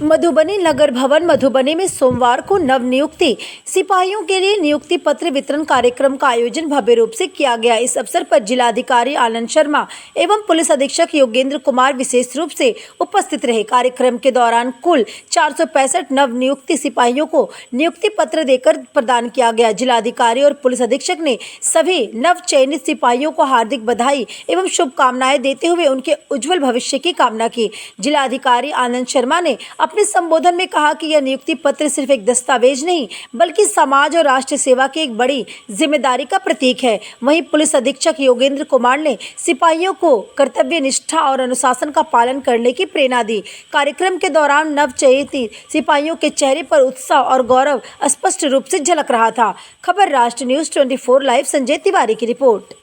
मधुबनी नगर भवन मधुबनी में सोमवार को नवनियुक्ति सिपाहियों के लिए नियुक्ति पत्र वितरण कार्यक्रम का आयोजन भव्य रूप से किया गया। इस अवसर पर जिलाधिकारी आनंद शर्मा एवं पुलिस अधीक्षक योगेंद्र कुमार विशेष रूप से उपस्थित रहे। कार्यक्रम के दौरान कुल 465 नवनियुक्ति सिपाहियों को नियुक्ति पत्र देकर प्रदान किया गया। जिलाधिकारी और पुलिस अधीक्षक ने सभी नव चयनित सिपाहियों को हार्दिक बधाई एवं शुभकामनाएं देते हुए उनके उज्जवल भविष्य की कामना की। जिलाधिकारी आनंद शर्मा ने अपने संबोधन में कहा कि यह नियुक्ति पत्र सिर्फ एक दस्तावेज नहीं बल्कि समाज और राष्ट्र सेवा की एक बड़ी जिम्मेदारी का प्रतीक है। वहीं पुलिस अधीक्षक योगेंद्र कुमार ने सिपाहियों को कर्तव्य निष्ठा और अनुशासन का पालन करने की प्रेरणा दी। कार्यक्रम के दौरान नवचयनित सिपाहियों के चेहरे पर उत्साह और गौरव स्पष्ट रूप से झलक रहा था। खबर राष्ट्र न्यूज़ 24 लाइव संजय तिवारी की रिपोर्ट।